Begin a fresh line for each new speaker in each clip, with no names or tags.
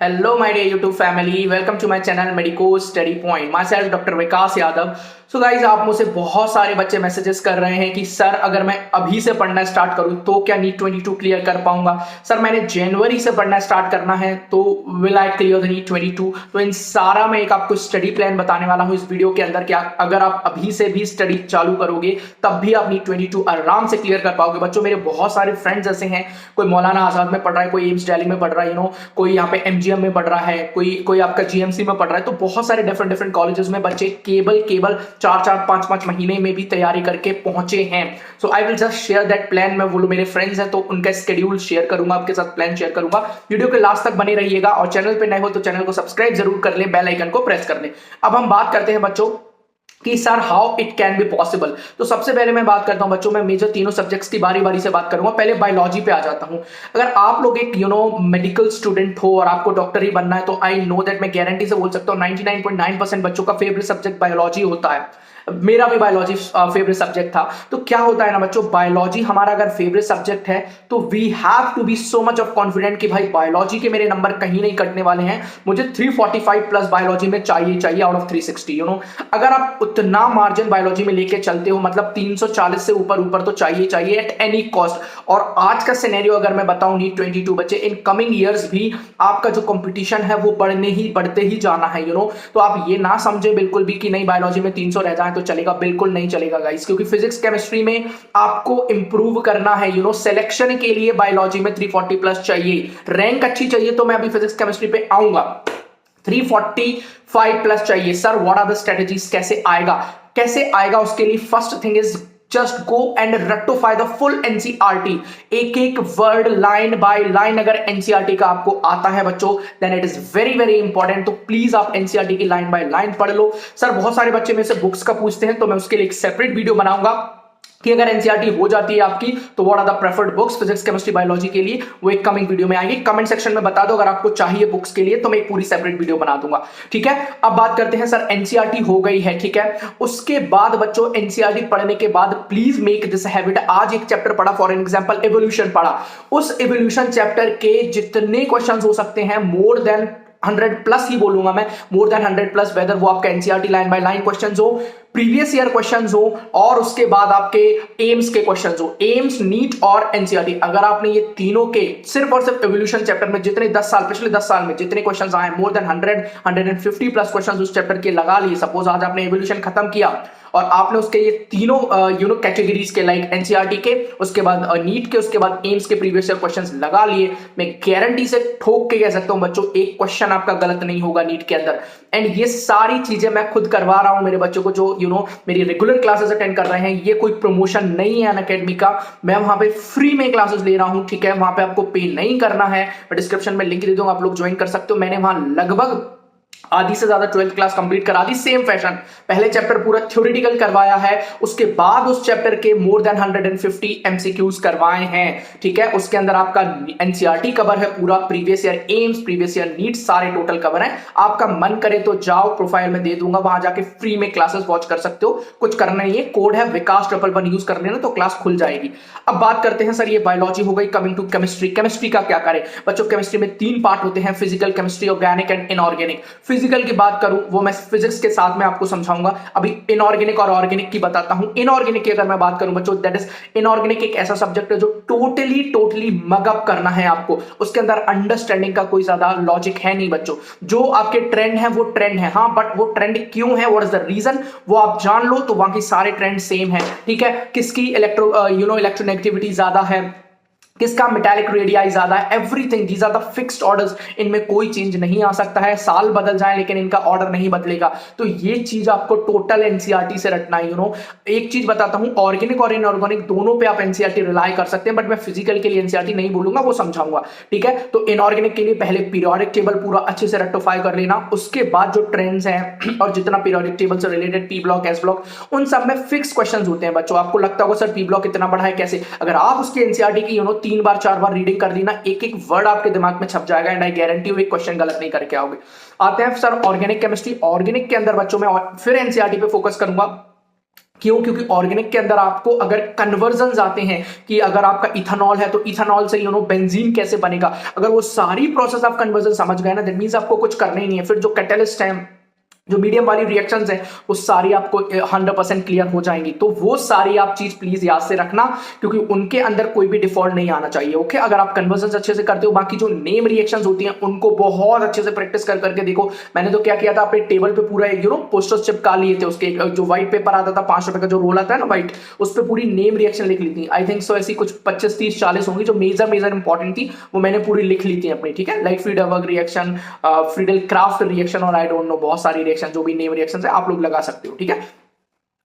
Hello, my dear YouTube family. Welcome to my channel Medico Study Point. Myself, Dr. Vikas Yadav. So guys, आप मुझसे बहुत सारे बच्चे messages कर रहे हैं कि सर अगर मैं अभी से पढ़ना स्टार्ट करूं तो क्या नीट 22 क्लियर कर पाऊंगा. सर मैंने जनवरी से पढ़ना स्टार्ट करना है तो will I clear the NEET 22. तो इन सारा मैं एक आपको स्टडी प्लान बताने वाला हूं इस वीडियो के अंदर कि अगर आप अभी से भी स्टडी चालू करोगे तब भी आप नीट 22 आराम से क्लियर कर पाओगे. बच्चों, मेरे बहुत सारे फ्रेंड्स ऐसे हैं, कोई मौलाना आजाद में पढ़ रहा है, कोई एम्स दिल्ली में पढ़ रहा है, कोई यहाँ पे एमजीएम में पढ़ रहा है, कोई आपका जीएमसी में पढ़ रहा है. तो बहुत सारे डिफरेंट कॉलेजेस में बच्चे केवल 4-5 महीने में भी तैयारी करके पहुंचे हैं. So I will just share that plan. मैं बोलूं मेरे फ्रेंड्स हैं तो उनका शेड्यूल शेयर करूंगा आपके साथ, प्लान शेयर करूंगा. वीडियो के लास्ट तक बने रहिएगा और चैनल पे नए हो तो चैनल को सब्सक्राइब जरूर कर ले, बेल आइकन को प्रेस कर ले. अब हम बात करते हैं बच्चों कि sir how it can be possible. तो सबसे पहले मैं बात करता हूं बच्चों, मैं मेजर तीनों सब्जेक्ट्स की बारी बारी से बात करूंगा. पहले बायोलॉजी पे आ जाता हूं. अगर आप लोग एक मेडिकल स्टूडेंट हो और आपको डॉक्टर ही बनना है तो आई नो दैट मैं गारंटी से बोल सकता हूं 99.9% बच्चों का फेवरेट सब्जेक्ट बायोलॉजी होता है. मेरा भी बायोलॉजी फेवरेट सब्जेक्ट था. तो क्या होता है ना बच्चों, बायोलॉजी हमारा अगर फेवरेट सब्जेक्ट है तो we have to be so much of confident कि भाई बायोलॉजी के मेरे नंबर कहीं नहीं कटने वाले हैं. मुझे 345 प्लस बायोलॉजी में चाहिए आउट ऑफ 360. अगर आप उतना मार्जिन बायोलॉजी में लेके चलते हो, मतलब 340 से ऊपर तो चाहिए एट एनी कॉस्ट. और आज का सिनेरियो अगर मैं बताऊं नीट 22 बच्चे, इन कमिंग ईयर्स भी आपका जो कंपटीशन है वो बढ़ते ही जाना है. तो आप ये ना समझे बिल्कुल भी कि नहीं बायोलॉजी में 300 रह जाए तो चलेगा. बिल्कुल नहीं चलेगा गाइस, क्योंकि फिजिक्स केमिस्ट्री में आपको इंप्रूव करना है. सिलेक्शन के लिए बायोलॉजी में 340 प्लस चाहिए, रैंक अच्छी चाहिए. तो मैं अभी फिजिक्स केमिस्ट्री पे आऊंगा. 345 प्लस चाहिए. Sir what are the strategies, कैसे आएगा उसके लिए first thing is just go and रट्टोफाई द फुल एनसीईआरटी. एक वर्ड लाइन बाय लाइन अगर एनसीईआरटी का आपको आता है बच्चों, then it is very important. तो प्लीज आप एनसीईआरटी की लाइन बाय लाइन पढ़ लो. सर बहुत सारे बच्चे मेरे से बुक्स का पूछते हैं तो मैं उसके लिए एक सेपरेट वीडियो बनाऊंगा कि अगर एनसीईआरटी हो जाती है आपकी तो what are the preferred books physics chemistry biology के लिए. वो एक कमिंग वीडियो में आएगी. कमेंट सेक्शन में बता दो अगर आपको चाहिए बुक्स के लिए, तो मैं एक पूरी सेपरेट वीडियो बना दूंगा. ठीक है, अब बात करते हैं सर एनसीईआरटी हो गई है. ठीक है, उसके बाद बच्चों एनसीईआरटी पढ़ने के बाद प्लीज मेक दिस हैबिट. आज एक चैप्टर पढ़ा, फॉर एग्जांपल एवोल्यूशन पढ़ा. उस एवोल्यूशन चैप्टर के जितने क्वेश्चंस हो सकते हैं, मोर देन 100 प्लस ही बोलूंगा मैं, मोर देन 100 प्लस, वेदर वो आपका NCERT line by line questions हो, प्रीवियस ईयर क्वेश्चंस हो, और उसके बाद आपके एम्स के क्वेश्चंस हो. एम्स, नीट और एनसीईआरटी, अगर आपने ये तीनों के सिर्फ और सिर्फ एवोल्यूशन चैप्टर में जितने पिछले 10 साल में जितने क्वेश्चंस आए, मोर देन 150 प्लस क्वेश्चंस उस चैप्टर के लगा लिए. सपोज आज आपने एवोल्यूशन खत्म किया और आपने उसके ये तीनों कैटेगरीज के, लाइक एनसीईआरटी के, उसके बाद नीट के, उसके बाद एम्स के प्रीवियस ईयर क्वेश्चंस लगा लिए, मैं गारंटी से ठोक के कह सकता हूं बच्चों एक क्वेश्चन आपका गलत नहीं होगा नीट के अंदर. एंड ये सारी चीजें मैं खुद करवा रहा हूं मेरे बच्चों को जो मेरी रेगुलर क्लासेस अटेंड कर रहे हैं. ये कोई प्रमोशन नहीं है अनअकैडमी का, मैं वहां पे फ्री में क्लासेस ले रहा हूं. ठीक है, वहां पे आपको पे नहीं करना है. मैं डिस्क्रिप्शन में लिंक दे दूंगा, आप लोग ज्वाइन कर सकते हो. मैंने वहां लगभग आधी से ज्यादा 12th क्लास कंप्लीट करा दी सेम फैशन. पहले चैप्टर पूरा थ्योरेटिकल करवाया है, उसके बाद उस चैप्टर के मोर देन 150 एमसीक्यूज करवाए हैं. ठीक है, उसके अंदर आपका एनसीईआरटी कवर है पूरा, previous year AIIMS, previous year NEET, सारे टोटल कवर है. आपका मन करे तो जाओ, प्रोफाइल में दे दूंगा, वहां जाके फ्री में क्लासेस वॉच कर सकते हो. कुछ करना नहीं है, कोड है विकास 111 यूज कर लेना तो क्लास खुल जाएगी. अब बात करते हैं सर, ये बायोलॉजी हो गई. Coming to chemistry. केमिस्ट्री का क्या करें बच्चों, केमिस्ट्री में 3 पार्ट होते हैं, physical chemistry, organic and inorganic. Physical की बात करूं वो मैं फिजिक्स के साथ में आपको समझाऊंगा. अभी इनऑर्गेनिक और ऑर्गेनिक की बताता हूं. इनऑर्गेनिक की अगर मैं बात करूं बच्चों, दैट इज इनऑर्गेनिक एक ऐसा सब्जेक्ट है जो टोटली मगअप करना है आपको. उसके अंदर अंडरस्टैंडिंग का कोई ज्यादा लॉजिक है नहीं बच्चों. जो आपके ट्रेंड है वो ट्रेंड है, हाँ, बट वो ट्रेंड क्यों है, व्हाट इज द रीजन, वो आप जान लो तो बाकी सारे ट्रेंड सेम है. ठीक है, किसकी इलेक्ट्रोनेगेटिविटी ज्यादा है, किसका मेटालिक रेडियाई ज्यादा है, everything these are the fixed orders. इनमें कोई चेंज नहीं आ सकता है. साल बदल जाए लेकिन इनका ऑर्डर नहीं बदलेगा. तो ये चीज आपको टोटल एनसीईआरटी से रटना है. एक चीज बताता हूं, ऑर्गेनिक और इनऑर्गेनिक दोनों पे आप एनसीईआरटी रिलाई कर सकते हैं, बट मैं फिजिकल के लिए एनसीईआरटी नहीं बोलूंगा, वो समझाऊंगा. ठीक है, तो इनऑर्गेनिक के लिए पहले पीरियोडिक टेबल पूरा अच्छे से रेक्टिफाई कर लेना. उसके बाद जो ट्रेंड्स हैं और जितना पीरियोडिक टेबल से related P block, S block, उन सब में फिक्स क्वेश्चन होते हैं बच्चों. आपको लगता होगा सर पी ब्लॉक इतना बड़ा है कैसे, अगर आप उसकी एनसीईआरटी की 3 बार 4 बार रीडिंग कर दी ना, एक वर्ड आपके दिमाग में छप जाएगा एंड आई गारंटी हूं एक क्वेश्चन गलत नहीं करके आओगे. आते हैं सर ऑर्गेनिक केमिस्ट्री. ऑर्गेनिक के अंदर बच्चों में फिर एनसीईआरटी पे फोकस करूंगा. क्यों? क्योंकि ऑर्गेनिक के अंदर आपको अगर कन्वर्जन आते हैं कि अगर आपका इथेनॉल है तो इथेनॉल से बेंजीन कैसे बनेगा, अगर वो सारी प्रोसेस आप कन्वर्जन समझ गए ना, दैट मींस आपको कुछ करना ही नहीं है। फिर जो कैटलिस्ट है, जो मीडियम वाली रिएक्शंस है, वो सारी आपको 100% क्लियर हो जाएंगी। तो वो सारी आप चीज प्लीज याद से रखना, क्योंकि उनके अंदर कोई भी डिफॉल्ट नहीं आना चाहिए। ओके, अगर आप कन्वर्जन अच्छे से करते हो, बाकी जो नेम रिएक्शंस होती हैं उनको बहुत अच्छे से प्रैक्टिस कर करके देखो। मैंने तो क्या किया था, अपने टेबल पे पूरा पोस्टर्स चिपका लिए थे, उसके जो व्हाइट पेपर आता था, 5 रुपए का जो रोल आता है ना व्हाइट, उस पर पूरी नेम रिएक्शन लिख ली थी। आई थिंक सो ऐसी कुछ 25, 30, 40 होंगी जो मेजर इंपॉर्टेंट थी, वो मैंने पूरी लिख ली थी अपनी। ठीक है, like Friedberg reaction, Friedel Craft reaction, और आई डोंट नो बहुत सारी रिएक्शन जो भी नेम रिएक्शन से आप लोग लगा सकते हो। ठीक है,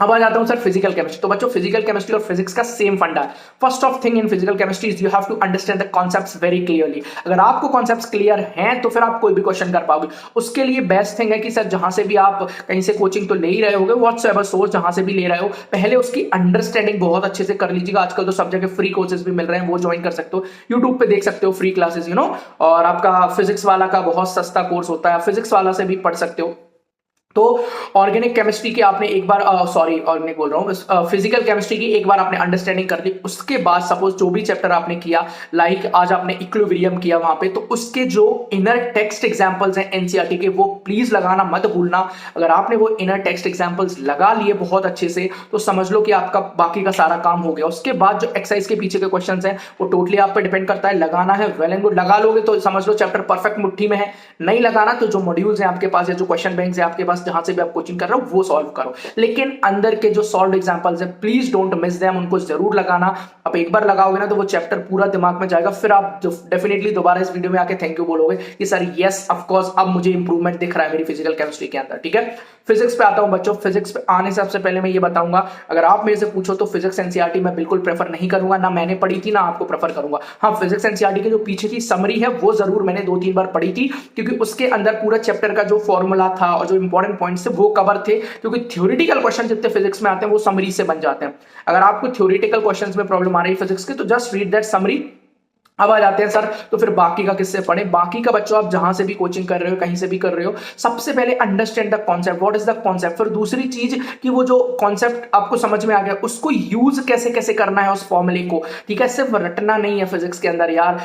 अब आ जाता हूं सर फिजिकल केमिस्ट्री। तो बच्चों, फिजिकल केमिस्ट्री और फिजिक्स का सेम फंडा है। First of thing in physical chemistry is you have to understand the concepts very clearly. अगर आपको कॉन्सेप्ट्स क्लियर हैं तो फिर आप कोई भी क्वेश्चन कर पाओगे। उसके लिए बेस्ट थिंग है कि सर जहां से भी आप कहीं से कोचिंग तो ले ही रहे होगे, व्हाट्सएवर सोर्स जहां से भी ले रहे हो, पहले उसकी अंडरस्टैंडिंग बहुत अच्छे से कर लीजिएगा। आजकल तो सब जगह फ्री कोर्सेज भी मिल रहे हैं, वो ज्वाइन कर सकते हो, यूट्यूब पे देख सकते हो फ्री क्लासेस, और आपका फिजिक्स वाला का बहुत सस्ता कोर्स होता है, फिजिक्स वाला से भी पढ़ सकते हो। तो ऑर्गेनिक केमिस्ट्री की आपने एक बार सॉरी ऑर्गेनिक बोल रहा हूं, फिजिकल केमिस्ट्री की एक बार आपने अंडरस्टैंडिंग कर ली, उसके बाद सपोज जो भी चैप्टर आपने किया, लाइक आज आपने इक्विलिब्रियम किया वहां पे, तो उसके जो इनर टेक्स्ट एग्जांपल्स हैं एनसीईआरटी के, वो प्लीज लगाना मत भूलना। अगर आपने वो इनर टेक्स्ट एग्जांपल्स लगा लिए बहुत अच्छे से, तो समझ लो कि आपका बाकी का सारा काम हो गया। उसके बाद जो एक्सरसाइज के पीछे के क्वेश्चन हैं वो टोटली आप पे डिपेंड करता है, लगाना है वेल एंड गुड, लगा लोगे तो समझ लो चैप्टर परफेक्ट मुट्ठी में है। नहीं लगाना तो जो मॉड्यूल्स हैं आपके पास या जो क्वेश्चन बैंक है आपके पास, जहां से भी आप कोचिंग कर रहे हो, वो सॉल्व करो। लेकिन अंदर के जो सॉल्व एग्जांपल्स है, प्लीज डोंट मिस देम, उनको जरूर लगाना। आप एक बार लगाओगे ना तो वो चैप्टर पूरा दिमाग में जाएगा, फिर आप डेफिनेटली दोबारा इस वीडियो में आके थैंक यू बोलोगे कि सर यस ऑफ कोर्स अब मुझे इंप्रूवमेंट दिख रहा है मेरी फिजिकल केमिस्ट्री के अंदर। ठीक है, फिजिक्स पे आता हूं बच्चों। फिजिक्स पे आने से सबसे पहले मैं ये बताऊंगा, अगर आप मेरे से पूछो तो फिजिक्स एनसीईआरटी मैं बिल्कुल प्रेफर नहीं करूंगा, ना मैंने पढ़ी थी ना आपको प्रेफर करूंगा। हाँ, फिजिक्स एनसीईआरटी की जो पीछे की समरी है वो जरूर मैंने 2-3 बार पढ़ी थी, क्योंकि उसके अंदर पूरा चैप्टर का जो फॉर्मूला था और जो इंपॉर्टेंट पॉइंट्स थे वो कवर थे। क्योंकि थ्योरेटिकल क्वेश्चन जितने फिजिक्स में आते हैं वो समरी से बन जाते हैं। अगर आपको थ्योरेटिकल क्वेश्चंस में प्रॉब्लम आ रही है फिजिक्स की, तो जस्ट रीड दैट समरी। अब आ जाते हैं सर, तो फिर बाकी का किससे पढ़े? बाकी का बच्चों आप जहां से भी कोचिंग कर रहे हो, कहीं से भी कर रहे हो, सबसे पहले understand the concept, what is the concept. फिर दूसरी चीज कि वो जो कॉन्सेप्ट आपको समझ में आ गया, उसको यूज कैसे कैसे करना है उस फॉर्मूले को। ठीक है, सिर्फ रटना नहीं है फिजिक्स के अंदर यार,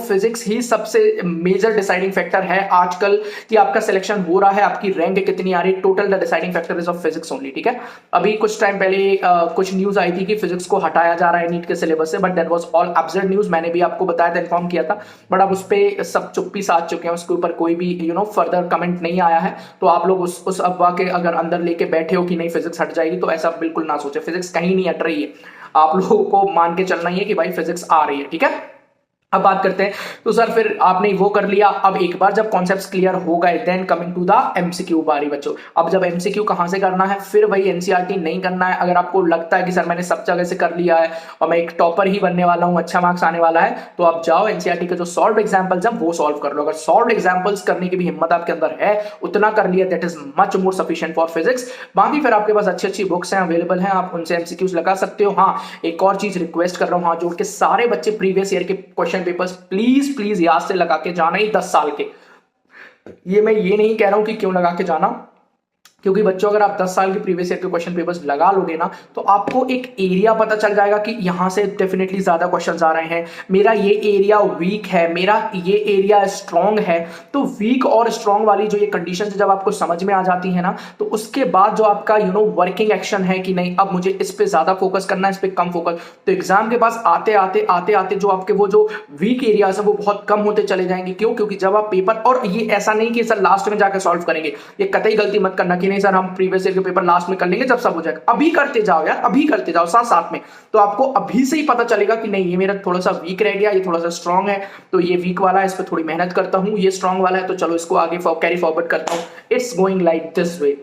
फिजिक्स ही सबसे मेजर डिसाइडिंग फैक्टर है आजकल कि आपका सिलेक्शन हो रहा है, आपकी रैंक कितनी आ रही है। Total the deciding factor is of physics only. ठीक है, अभी कुछ टाइम पहले कुछ न्यूज आई थी कि फिजिक्स को हटाया जा रहा है नीट के सिलेबस से, but that was all absurd news. मैंने भी आपको बताया था, इन्फॉर्म किया था, बट अब उस पे सब चुप्पी साध चुके हैं, उसके ऊपर कोई भी फर्दर कमेंट नहीं आया है। तो आप लोग उस अफवाह के अगर अंदर लेके बैठे हो कि नहीं फिजिक्स हट जाएगी, तो ऐसा बिल्कुल ना सोचे, फिजिक्स कहीं नहीं हट रही है। आप लोगों को मान के चलना ही है कि भाई फिजिक्स आ रही है। ठीक है, अब बात करते हैं, तो सर फिर आपने वो कर लिया। अब एक बार जब कॉन्सेप्ट्स क्लियर हो गए, then coming to the MCQ बारी बच्चों। अब जब एमसीक्यू कहां से करना है, फिर वही एनसीईआरटी नहीं करना है। अगर आपको लगता है कि सर मैंने सब जगह से कर लिया है और मैं एक टॉपर ही बनने वाला हूं, अच्छा मार्क्स आने वाला है, तो आप जाओ एनसीईआरटी के जो सॉल्व एग्जाम्पल्स हैं वो सॉल्व कर लो। अगर सॉल्व एग्जाम्पल्स करने की भी हिम्मत आपके अंदर है, उतना कर लिया, that is much more sufficient for physics. बाकी फिर आपके पास अच्छी अच्छी बुक्स हैं अवेलेबल हैं, आप उनसे एमसीक्यूज लगा सकते हो। हाँ, एक और चीज रिक्वेस्ट कर रहा हूं, हाथ जोड़ के सारे बच्चे प्रीवियस ईयर के क्वेश्चन पेपर्स प्लीज याद से लगा के जाना ही 10 साल के। ये मैं ये नहीं कह रहा हूं कि क्यों लगा के जाना, क्योंकि बच्चों अगर आप 10 साल के प्रीवियस ईयर के क्वेश्चन पेपर्स लगा लोगे ना, तो आपको एक एरिया पता चल जाएगा कि यहां से डेफिनेटली ज्यादा क्वेश्चंस आ रहे हैं, मेरा ये एरिया वीक है, मेरा ये एरिया स्ट्रांग है। तो वीक और स्ट्रांग वाली जो ये कंडीशंस जब आपको समझ में आ जाती है ना, तो उसके बाद जो आपका वर्किंग एक्शन है कि नहीं अब मुझे इस पे ज्यादा फोकस करना है, इस पे कम फोकस, तो एग्जाम के पास आते आते जो आपके वो जो वीक एरियाज है वो बहुत कम होते चले जाएंगे। क्यों? क्योंकि जब आप पेपर, और ये ऐसा नहीं कि सर लास्ट में जाकर सॉल्व करेंगे, ये कतई गलती मत करना कि नहीं सर हम प्रीवियस ईयर के पेपर लास्ट में कर लेंगे जब सब हो जाएगा। अभी करते जाओ यार, अभी करते जाओ साथ में, तो आपको अभी से ही पता चलेगा कि नहीं ये मेरा थोड़ा सा वीक रह गया, ये थोड़ा सा स्ट्रांग है, तो ये वीक वाला है, इस पर थोड़ी मेहनत करता हूं, ये स्ट्रांग वाला है तो चलो इसको आगे कैरी फॉरवर्ड करता हूं। It's going like this way.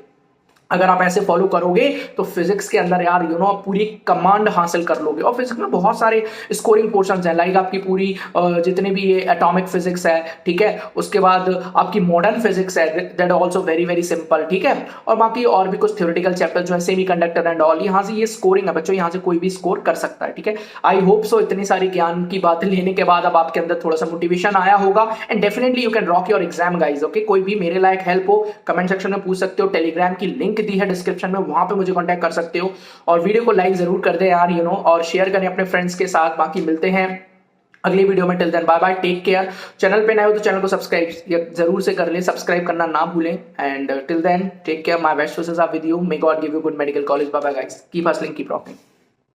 अगर आप ऐसे फॉलो करोगे तो फिजिक्स के अंदर यार आप पूरी कमांड हासिल कर लोगे। और फिजिक्स में बहुत सारे स्कोरिंग पोर्शंस हैं, लाइक आपकी पूरी जितने भी ये एटॉमिक फिजिक्स है, ठीक है, उसके बाद आपकी मॉडर्न फिजिक्स है, that also very very simple. ठीक है, और बाकी और भी कुछ थ्योरेटिकल चैप्टर जो है सेमीकंडक्टर एंड ऑल, यहाँ से ये स्कोरिंग है बच्चों, यहाँ से कोई भी स्कोर कर सकता है। ठीक है, आई होप सो इतनी सारी ज्ञान की बातें लेने के बाद अब आपके अंदर थोड़ा सा मोटिवेशन आया होगा, and definitely you can rock your exam guys. Okay, कोई भी मेरे लायक हेल्प हो कमेंट सेक्शन में पूछ सकते हो, टेलीग्राम की लिंक लिंक दी है डिस्क्रिप्शन में, वहां पे मुझे कांटेक्ट कर सकते हो। और वीडियो को लाइक जरूर कर दे यार, और शेयर करें अपने फ्रेंड्स के साथ। बाकी मिलते हैं अगली वीडियो में, till then bye bye, take care. Channel पे नए हो तो चैनल को सब्सक्राइब जरूर से कर ले, सब्सक्राइब करना ना भूलें। And till then take care, my best wishes are with you, may God give you good medical college, bye bye guys, keep hustling, keep rocking.